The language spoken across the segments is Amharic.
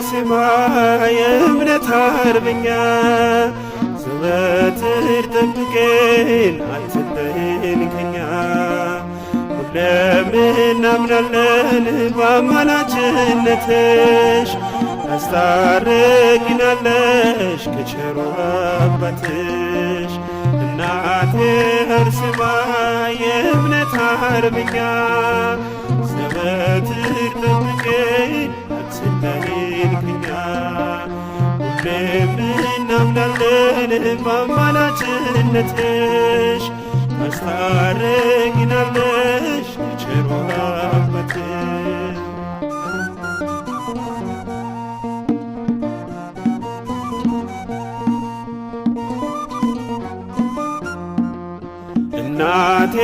አርሴማ የእምነት አርበኛ ዘወትር ጠብቀን አትለይን ከኛ። ሁሌም እናምናለን በአማላጅነትሽ ታስታርቂናለሽ ከቸሩ አባትሽ። እናቴ አርሴማ የእምነት አርበኛ ዘወትር ጠብቀን አትለይን ከኛ። ሁሌም እናምናለን በአማላጅነትሽ ታስታርቂናለሽ ከቸሩ አባትሽ። እናቴ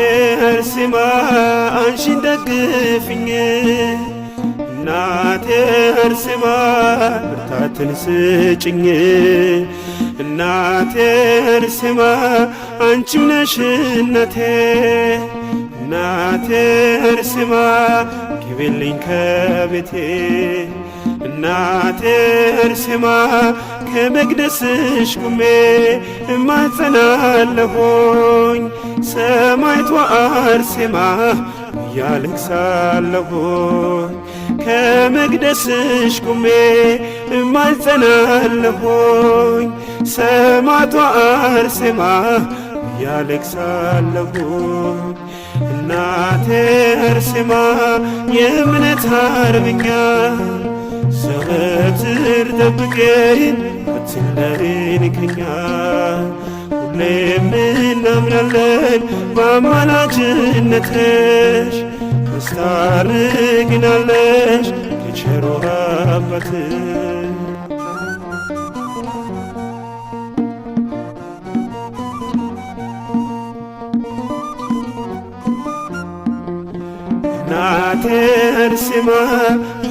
አርሴማ አንቺን ደግፊኝ፣ እናቴ አርሴማ ብርታትን ስጭኝ። እናቴ አርሴማ አንቺም ነሽ እናቴ፣ እናቴ አርሴማ ግቢልኝ ከቤቴ። እናቴ አርሴማ ከመቅደስሽ ቁሜ እማጸናለሁኝ፣ ሰማዕቷ አርሴማ እያለቅሳለሁኝ። ከመቅደስሽ ቁሜ እማጸናለሁኝ፣ ሰማዕቷ አርሴማ እያለቅሳለሁኝ። እናቴ አርሴማ የእምነት አርበኛ ዘወትር ጠብቀን አትለይን ከኛ። ሁሌም እናምናለን በአማላጅነትሽ ታስታርቂናለሽ ከቸሩ አባትሽ። እናቴ አርሴማ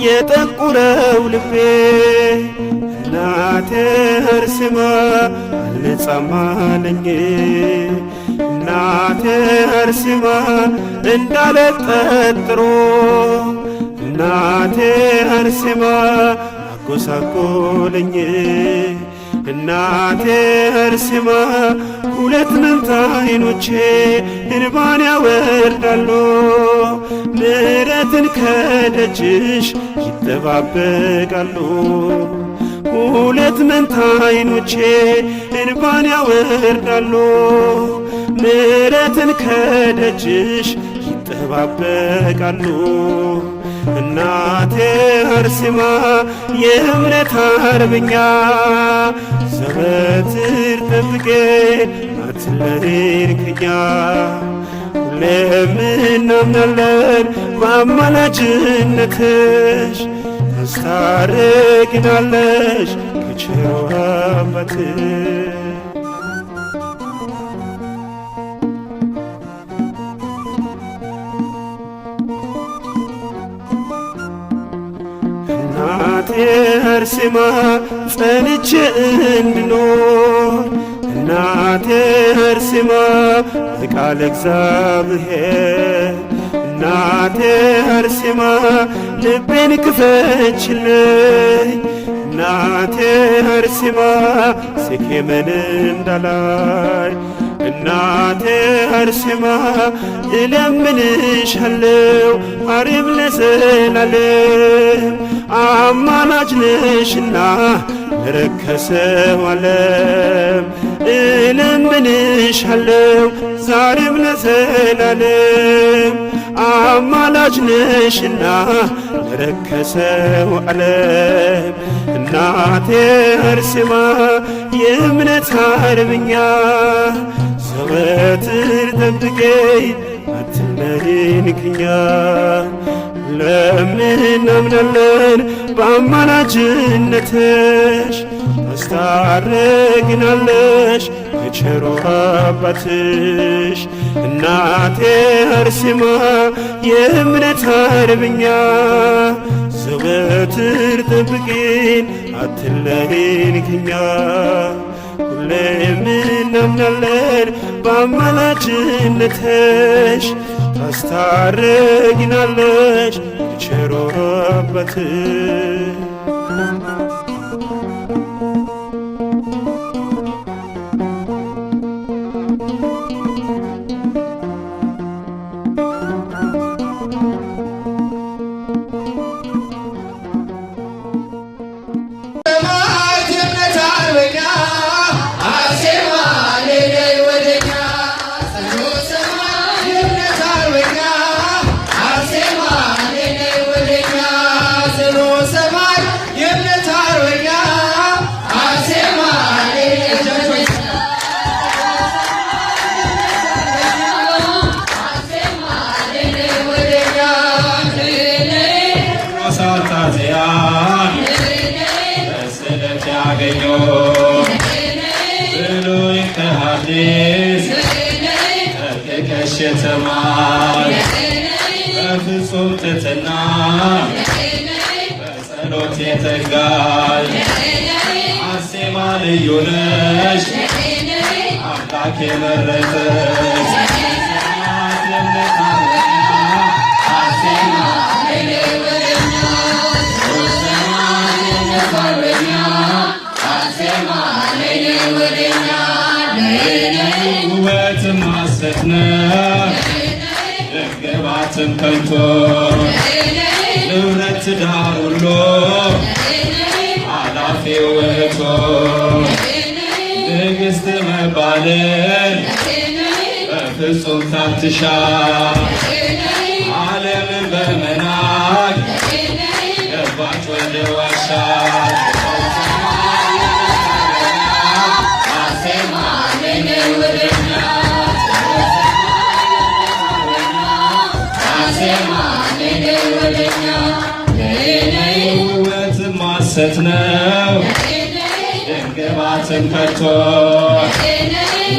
የጠቁረው ልቤ፣ እናቴ አርሴማ አልነጻም አለኝ። እናቴ አርሴማ እንዳልጠረጥሮ፣ እናቴ አርሴማ አጎሳቆለኝ። እናቴ አርሴማ ሁለት መንታ ዓይኖቼ እንባን ያወርዳሉ፣ ምሕረትን ከደጅሽ ይጠባበቃሉ። ሁለት መንታ ዓይኖቼ እንባን ያወርዳሉ፣ ምሕረትን ከደጅሽ ይጠባበቃሉ። እናቴ አርሴማ የእምነት አርበኛ ዘወትር ጠብቀን አትለይን ከኛ። ሁሌም እናምናለን በአማላጅነትሽ ታስታርቂናለሽ ከቸሩ አባትሽ። እናቴ አርሴማ ጸንቼ እንድኖር፣ እናቴ አርሴማ በቃለ እግዚአብሔር። እናቴ አርሴማ ልቤን ክፈችልኝ፣ እናቴ አርሴማ ሴኬምን እንዳላይ። እናቴ አርሴማ እለምንሻለው አሬም ለዘላለም፣ አማላጅ ነሽና ለረከሰው ዓለም። እለምንሻለው ዛሬም ለዘላለም፣ አማላጅ ነሽና ለረከሰው ዓለም። እናቴ አርሴማ የእምነት አርበኛ ዘወትር ጠብቀኝ አትለይን ከኛ። ለምናምናለን በአማላጅነትሽ ታስታርቂናለሽ ከቸሩ አባትሽ። እናቴ አርሴማ የእምነት አርበኛ ዘወትር ጠብቂን አትለይን ከኛ። ሁሌም እናምናለን በአማላጅነትሽ ታስታርቂናለሽ ከቸሩ አባትሽ። ተገኙ ብሉይ ከሐዲስ ጠንቅቀሽ የተማርሽ በፍጹም ትሕትና በጸሎት የተጋሽ አርሴማ ልዩ ነሽ አምላክ የመረጠሽ ውበትም ሐሰት ነው ግባትም ከንቱ ንብረት ትዳር ሁሉ ኃላፊ ውእቱ ንግሥት መባልን በፍጹም ታትሻ ዓለምን በመናቅ ገባች ወደ ዋሻ ውበትም ሐሰት ነው ግባትም ከንቱ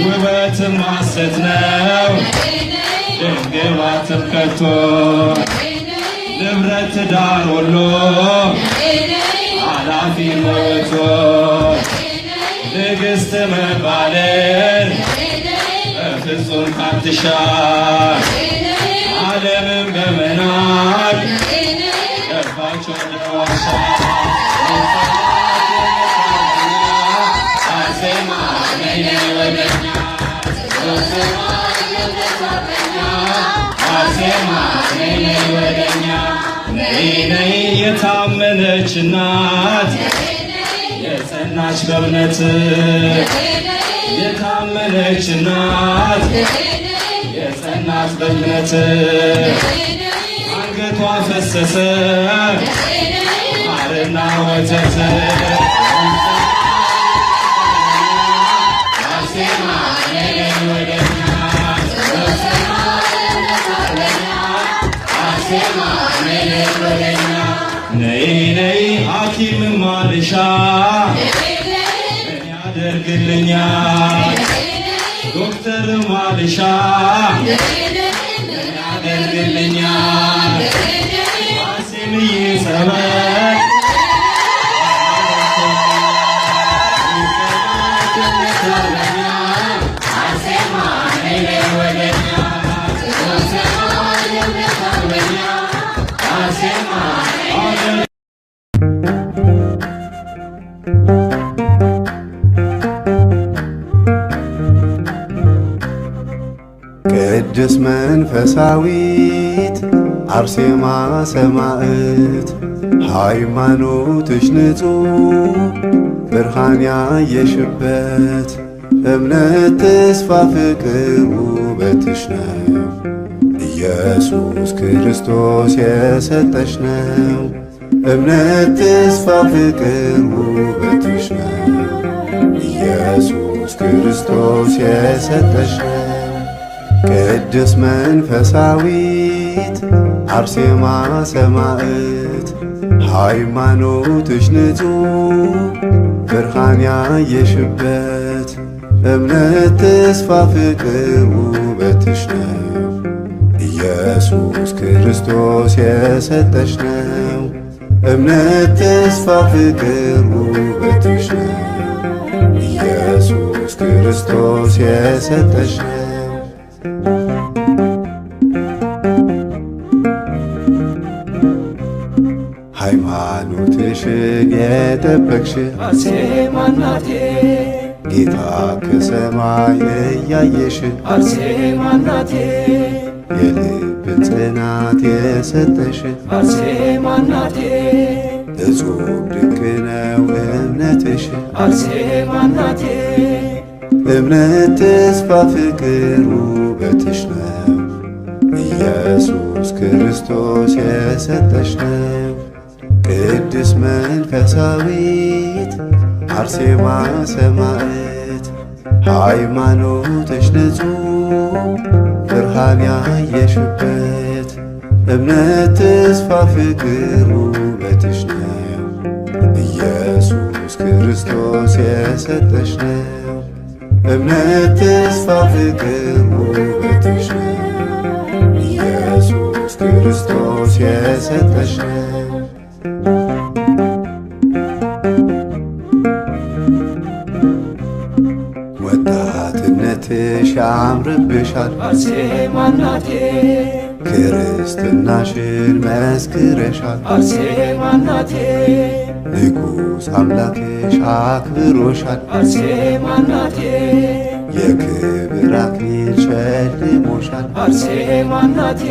ውበትም ሐሰት ነው ግባትም ከንቱ ንብረት ትዳር ሁሉ ኃላፊ ውእቱ ንግሥት መባልን በፍጹም ታትሻ ዓለምን በመናቅ ገባች ወደ ዋሻ አርሴማ ነይ ወደኛ አርሴማ ነይ ወደኛ ነይ የታመነች እናት የጸናች በእምነት የታመነች እናት የጸናች በእምነት አንገቷ ፈሰሰ ማርና ወተት አርሴማ ነይ ወደኛ አርሴማ ነይ ወደኛ ነይ ሐኪምም ማልሻ ምን ያደርግልኛል ዶክተር ማልሻ ምን ያደርግልኛል አርሴምዬ ጸበል አርሴማ ነይ ወደኛ አርሴማ ቅድስት መንፈሳዊት አርሴማ ሰማዕት ሃይማኖትሽ ንጹሕ ብርሃን ያየሽበት እምነት ተስፋ ፍቅር ውበትሽ ነው ኢየሱስ ክርስቶስ የሰጠሽ ነው እምነት ተስፋ ፍቅር ውበትሽ ነው ኢየሱስ ክርስቶስ የሰጠሽ ነው ቅድስት መንፈሳዊት አርሴማ ሰማዕት ሃይማኖትሽ ንጹሕ ብርሃን ያየሽበት እምነት ተስፋ ፍቅር ውበትሽ ነው ኢየሱስ ክርስቶስ የሰጠሽ ነው እምነት ተስፋ ፍቅር ውበትሽ ነው ኢየሱስ ክርስቶስ የሰጠሽ ነው ሃይማኖትሽን የጠበቅሽ አርሴማ እናቴ ጌታ ከሰማይ እያየሽ አርሴማ እናቴ የልብን ጽናት የሰጠሽ አርሴማ እናቴ እጹብ ድንቅ ነው እምነትሽ አርሴማ እናቴ እምነት ተስፋ ፍቅር ውበትሽ ነው ኢየሱስ ክርስቶስ የሰጠሽ ነው ቅድስት መንፈሳዊት አርሴማ ሰማዕት ሃይማኖትሽ ንጹሕ ብርሃን ያየሽበት እምነት ተስፋ ፍቅር ውበትሽ ነው ኢየሱስ ክርስቶስ የሰጠሽ ነው። እምነት፣ ተስፋ፣ ፍቅር ውበትሽ ነው። ኢየሱስ ክርስቶስ የሰጠሽ ነው። ወጣትነትሽ ያምርብሻል አርሴማ እናቴ ክርስትናሽን መስክረሻል። አርሴማ እናቴ ንጉሥ አምላክሽ አክብሮሻል። አርሴማ እናቴ የክብር አክሊል ሸልሞሻል። አርሴማ እናቴ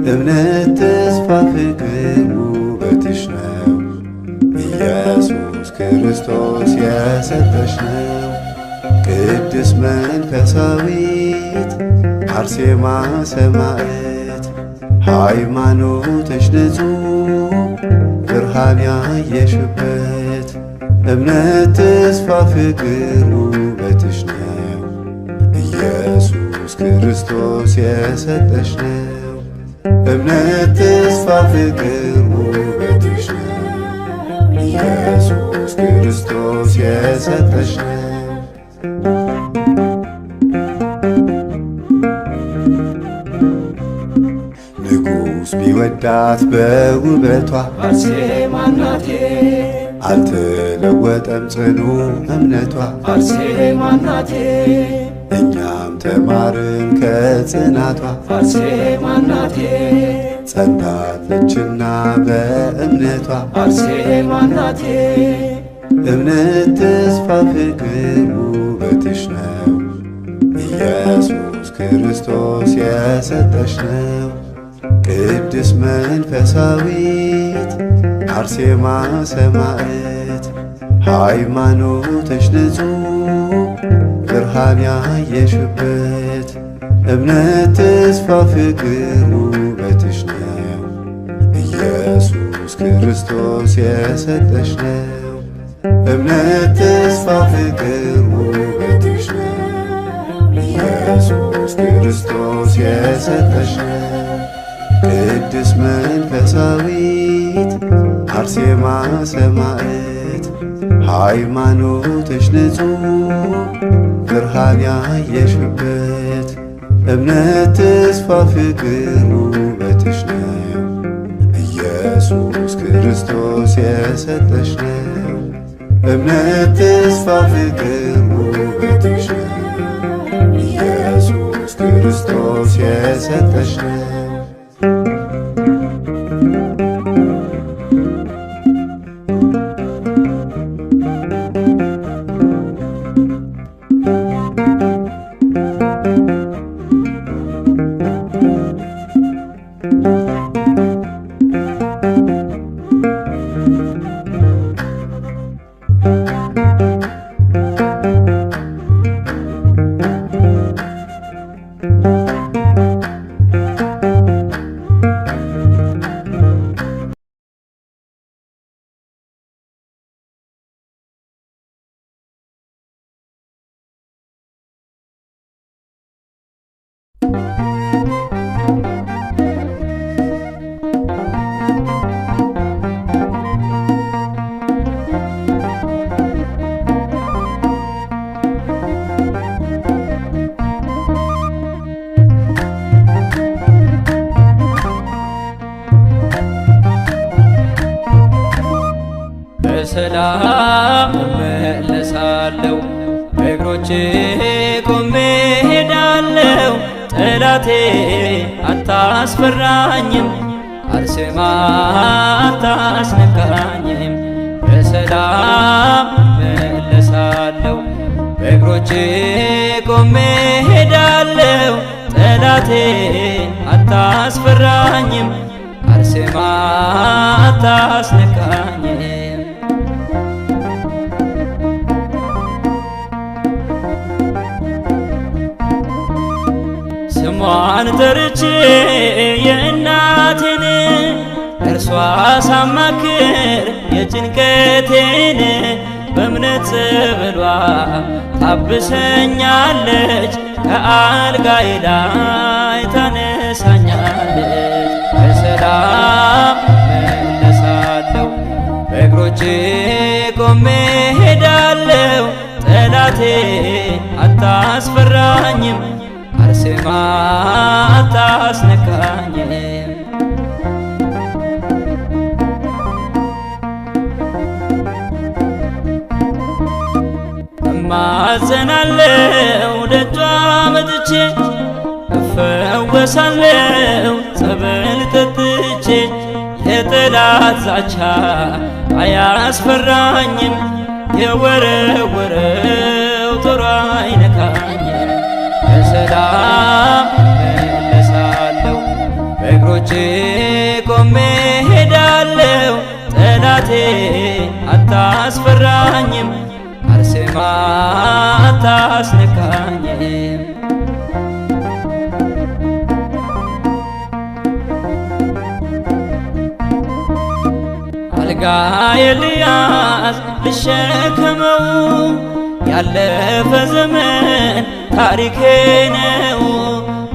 እምነት፣ ተስፋ፣ ፍቅር ውበትሽ ነው። ኢየሱስ ክርስቶስ የሰጠሽ ነው። ቅድስት መንፈሳዊት አርሴማ ሰማዕት ሃይማኖትሽ ንጹሕ ብርሃን ያየሽበት እምነት፣ ተስፋ፣ ፍቅር ውበትሽ ነው። ኢየሱስ ክርስቶስ የሰጠሽ ነው። እምነት፣ ተስፋ፣ ፍቅር ውበትሽ ነው። ኢየሱስ ክርስቶስ የሰጠሽ ነው። ንጉሥ ቢወዳት በውበቷ አርሴማ እናቴ አልተለወጠም ጽኑ እምነቷ። አርሴማ እናቴ እኛም ተማርን ከጽናቷ አርሴማ እናቴ ጸንታለችና በእምነቷ። አርሴማ እናቴ እምነት፣ ተስፋ፣ ፍቅር ውበትሽ ነው። ኢየሱስ ክርስቶስ የሰጠሽ ነው። ቅድስት መንፈሳዊት አርሴማ ሰማዕት ሃይማኖትሽ ንጹሕ ብርሃን ያየሽበት እምነት፣ ተስፋ፣ ፍቅር ውበትሽ ነው። ኢየሱስ ክርስቶስ የሰጠሽ ነው። እምነት፣ ተስፋ፣ ፍቅር ውበትሽ ነው። ኢየሱስ ክርስቶስ የሰጠሽ ነው። ቅድስት መንፈሳዊት አርሴማ ሰማዕት ሃይማኖትሽ ንጹሕ ብርሃን ያየሽበት እምነት፣ ተስፋ፣ ፍቅር ውበትሽ ነው። ኢየሱስ ክርስቶስ የሰጠሽ ነው። እምነት፣ ተስፋ፣ ፍቅር ውበትሽ ነው። ኢየሱስ ክርስቶስ የሰጠሽ ነው። በሰላም እመለሳለሁ በእግሮቼ ቆሜ ሄዳለሁ። ጠላቴ አታስፈራኝም፣ አርሴማ አታስነካኝም። በሰላም እመለሳለሁ በእግሮቼ ቆሜ ሄዳለሁ። ጠላቴ አታስፈራኝም፣ አርሴማ አታስነካኝም። በሰላም እመለሳለሁ በእግሮቼ ቆሜ ሄዳለሁ። ጠላቴ አታስፈራኝም፣ አርሴማ አታስነካኝም። በሰላም እመለሳለሁ በእግሮቼ ቆሜ ሄዳለሁ። ጠላቴ አታስፈራኝም፣ አርሴማ አታስነካኝም። ስሟን ጠርቼ የእናቴን እርሷ ሳማክር የጭንቀቴን በእምነት ጸበሏ ታብሰኛለች፣ ከአልጋዬ ላይ ታነሳኛለች። በሰላም እመለሳለሁ በእግሮቼ ቆሜ አታስፈራኝም፣ አርሴማ አታስነካኝም። እማጸናለው ደጇ መጥቼ እፈወሳለው ጸበል ጠጥቼ የጠላት ዛቻ አያስፈራኝም፣ የወረወረው ጦር አይነካኝም። በሰላም እመለሳለሁ በእግሮቼ ቆሜ ሄዳለሁ። ጠላቴ አታስፈራኝም፣ አርሴማ አታስነካኝም። አልጋ ኤልያስ ልሸከመው ያለፈ ዘመን ታሪኬ ነው።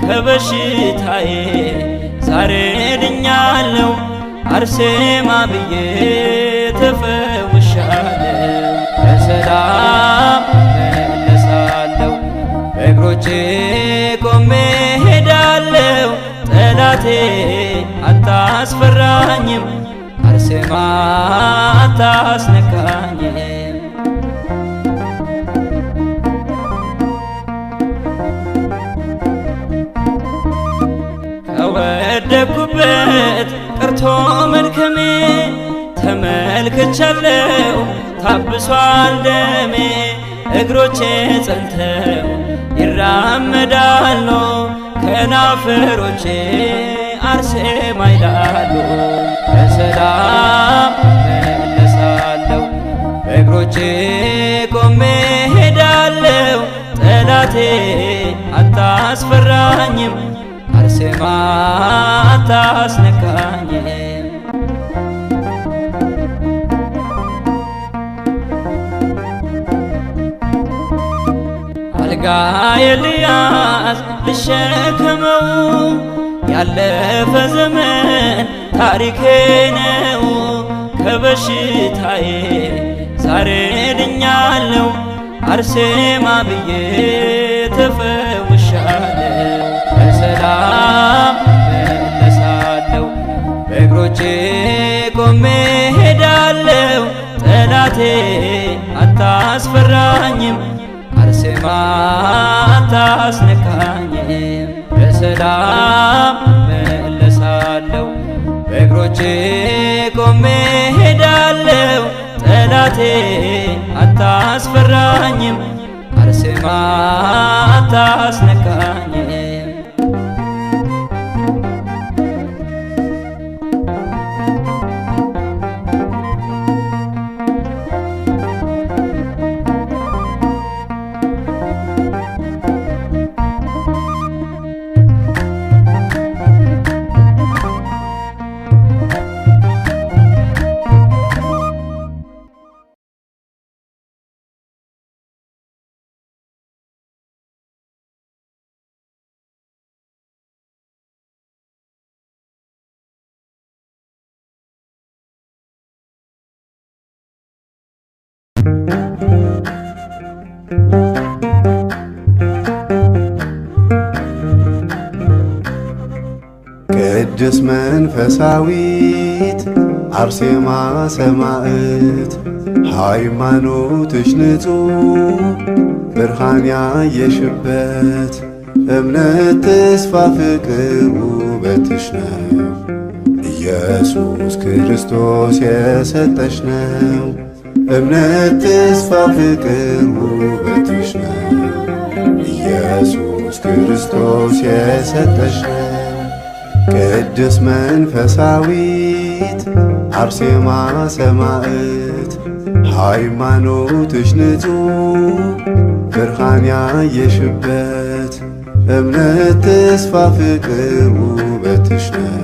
ከበሽታዬ ዛሬ ድኛለሁ፣ አርሴማ ብዬ ተፈውሻለሁ። በሰላም እመለሳለሁ በእግሮቼ ቆሜ ሄዳለሁ። ጠላቴ አታስፈራኝም፣ አርሴማ አታስነካኝም። ከወደኩበት ቀርቶ መድከሜ ተመልክቻለሁ ታብሷል ደሜ። እግሮቼ ጸንተው ይራመዳሉ፣ ከናፍሮቼ አርሴማ ይላሉ። በሰላም እመለሳለሁ በእግሮቼ ቆሜ ሄዳለሁ። ጠላቴ አታስፈራኝም፣ አርሴማ አታስነካኝም። አልጋ ኤልያስ ልሸከመው ያለፈ ዘመን ታሪኬ ነው። ከበሽታዬ ዛሬ ድኛለሁ፣ አርሴማ ብዬ ተፈውሻለሁ። በሰላም እመለሳለሁ በእግሮቼ ቆሜ ሄዳለሁ። ጠላቴ አታስፈራኝም፣ አርሴማ አታስነካኝም። በሰላም እመለሳለሁ በእግሮቼ ቆሜ ሄዳለሁ። ጠላቴ አታስፈራኝም፣ አርሴማ አታስነካኝም። ቅድስት መንፈሳዊት አርሴማ ሰማዕት ሃይማኖትሽ ንጹሕ ብርሃን ያየሽበት እምነት ተስፋ ፍቅር ውበትሽ ነው። ኢየሱስ ክርስቶስ የሰጠሽ ነው። እምነት ተስፋ ፍቅር ውበትሽ ነው። ኢየሱስ ክርስቶስ የሰጠሽ ነው። ቅድስት መንፈሳዊት አርሴማ ሰማዕት ሃይማኖትሽ ንጹሕ ብርሃን ያየሽበት እምነት ተስፋ ፍቅር ውበትሽ ነው።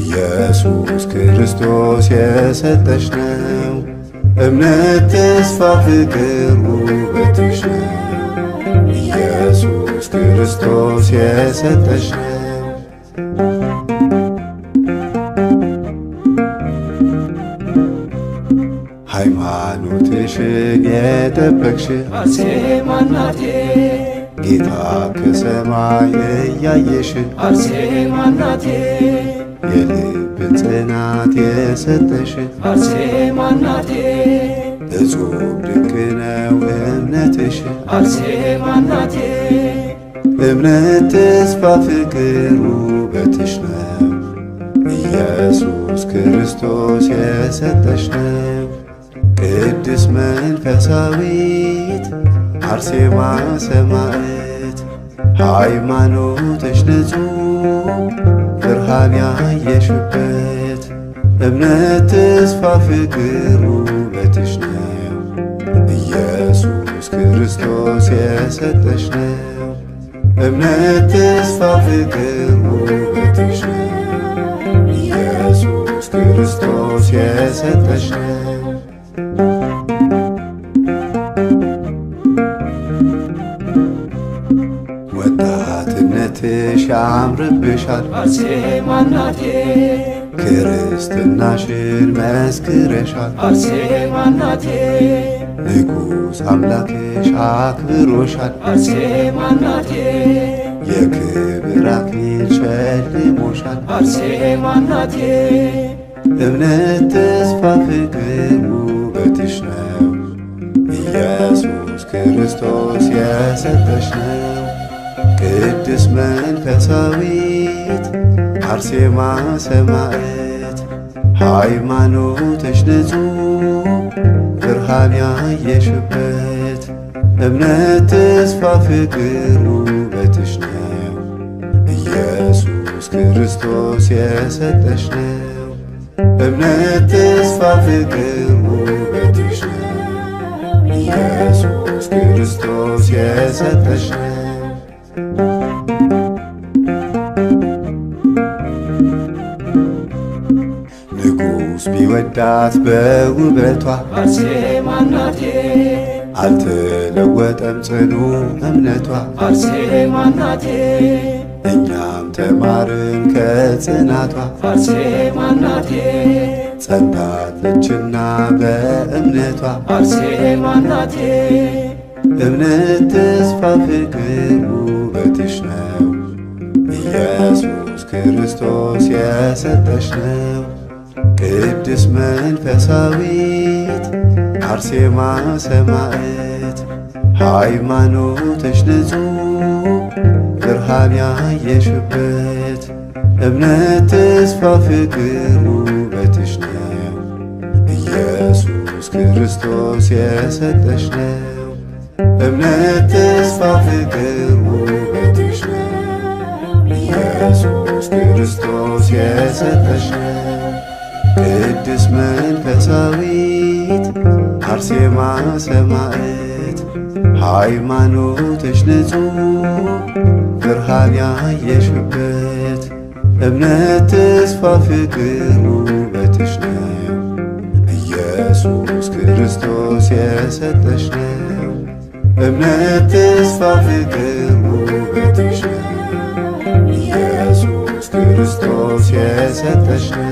ኢየሱስ ክርስቶስ የሰጠሽ ነው። እምነት ተስፋ ፍቅር ውበትሽ ነው። ኢየሱስ ክርስቶስ የሰጠሽ ነው። ሃይማኖትሽ ልጅሽን የጠበቅሽ አርሴማ እናቴ ጌታ ከሰማይ እያየሽ አርሴማ እናቴ የልብን ጽናት የሰጠሽ አርሴማ እናቴ እጹብ ድንቅ ነው እምነትሽ አርሴማ እናቴ እምነት ተስፋ ፍቅር ውበትሽ ነው ኢየሱስ ክርስቶስ የሰጠሽ ነው። ቅድስት መንፈሳዊት አርሴማ ሰማዕት ሃይማኖትሽ ንጹሕ ብርሃን ያየሽበት እምነት ተስፋ ፍቅር ውበትሽ ነው ኢየሱስ ክርስቶስ የሰጠሽ ነው። እምነት ተስፋ ፍቅር ውበትሽ ነው ኢየሱስ ክርስቶስ የሰጠሽ ነው። ወጣትነትሽ ያምርብሻል አርሴማ እናቴ ክርስትናሽን መስክረሻል አርሴማ እናቴ ንጉሥ አምላክሽ አክብሮሻል አርሴማ እናቴ የክብር አክሊል ሸልሞሻል አርሴማ እናቴ እምነት ተስፋ ፍቅር ውበትሽ ነው ኢየሱስ ክርስቶስ የሰጠሽ ነው። ቅድስት መንፈሳዊት አርሴማ ሰማዕት ሃይማኖትሽ ንጹሕ ብርሃን ያየሽበት እምነት ተስፋ ፍቅር ውበትሽ ነው ኢየሱስ ክርስቶስ የሰጠሽ ነው። እምነት ተስፋ ፍቅር ውበትሽ ነው ኢየሱስ ክርስቶስ የሰጠሽ ነው። ንጉሥ ቢወዳት በውበቷ አርሴማ እናቴ አልተለወጠም ጽኑ እምነቷ አርሴማ እናቴ እኛም ተማርን ከጽናቷ አርሴማ እናቴ ጸንታለችና በእምነቷ አርሴማ እናቴ እምነት ተስፋ ፍቅር ውበትሽ ነው ኢየሱስ ክርስቶስ የሰጠሽ ነው። ቅድስት መንፈሳዊት አርሴማ ሰማዕት ሃይማኖትሽ ንጹሕ ብርሃን ያየሽበት እምነት ተስፋ ፍቅር ውበትሽ ነው ኢየሱስ ክርስቶስ የሰጠሽ ነው። እምነት ተስፋ ፍቅር ውበትሽ ነው ኢየሱስ ክርስቶስ የሰጠሽ ነው። ቅድስት መንፈሳዊት አርሴማ ሰማዕት ሃይማኖትሽ ንጹሕ ብርሃን ያየሽበት እምነት ተስፋ ፍቅር ውበትሽ ነው ኢየሱስ ክርስቶስ የሰጠሽ ነው። እምነት ተስፋ ፍቅር ውበትሽ ነው ኢየሱስ ክርስቶስ የሰጠሽ ነው።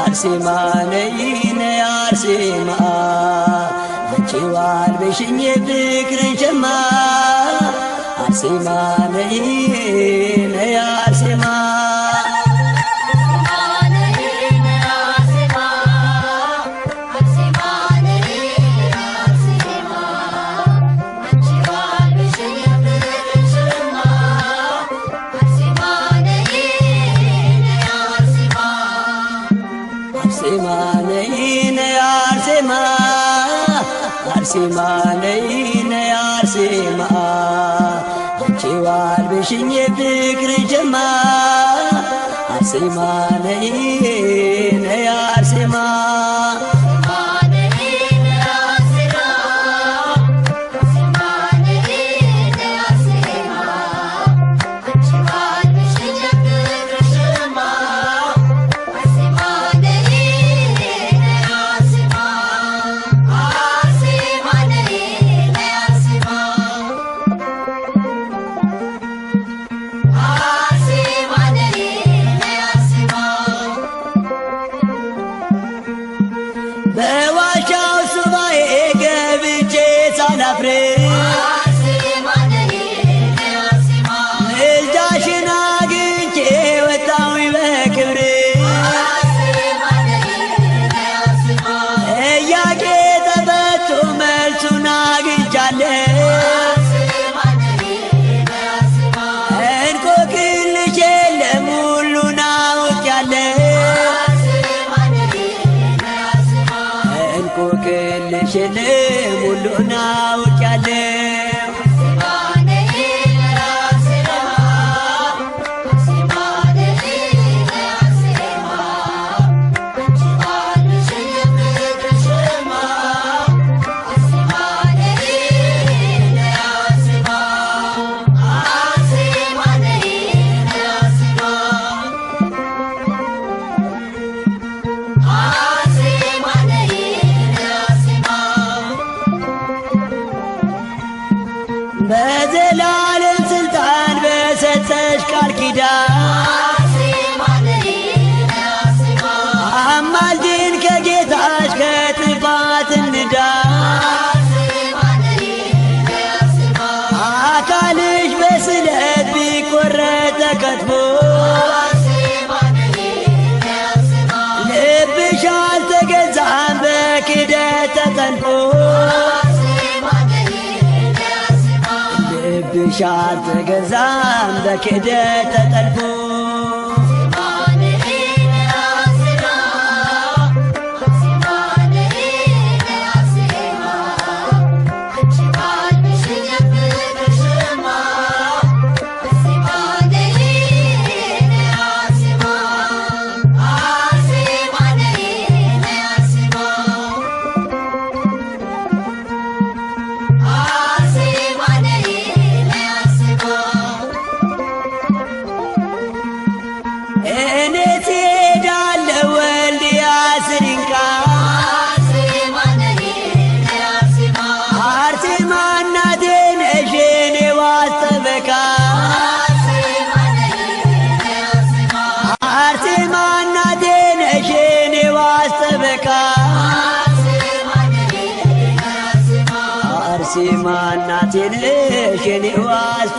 አርሴማ ነይ ነይ አርሴማ አንቺ ዋልበሽኝ ፍቅርን ሸማ አርሴማ ነይ ነይ አርሴማ አርሴማ ነይ ነይ አርሴማ አርሴማ ነይ ነይ አርሴማ አንቺ ዋልብሽኝ የፍቅር ጀማ አርሴማ ነይ ነይ አርሴማ በዋሻው ሱባኤ ገብቼ ሳላፍር ምልጃሽን አግኝቼ ወጣሁኝ በክብር ጥያቄ ተፈቶ መልሱን አግኝቻለሁ እንቆቅልሽ የለም ሁሉን አውቄያለሁ እንቆቅልሽ የለም ሁሉን አውቄያለሁ በዘላለም ስልጣን በሰጠሽ ቃል ኪዳን አማልጅን ከጌታሽ ከጥፋት እንዳን አካልሽ በስለት ቢቆረጥ ተከትፎ ልብሽ አልተገዛም በክደት ተጠልፎ ልብሽ አልተገዛም በክደት ተጠልፎ እኔ ትሄዳለሁ ወልድያ ስሪንቃ አርሴማ እናቴ ነሽ የኔ ዋስ ጠበቃ አርሴማ እናቴ ነሽ የኔ ዋስ ጠበቃ አርሴማ እናቴ ነሽ የኔ ዋስ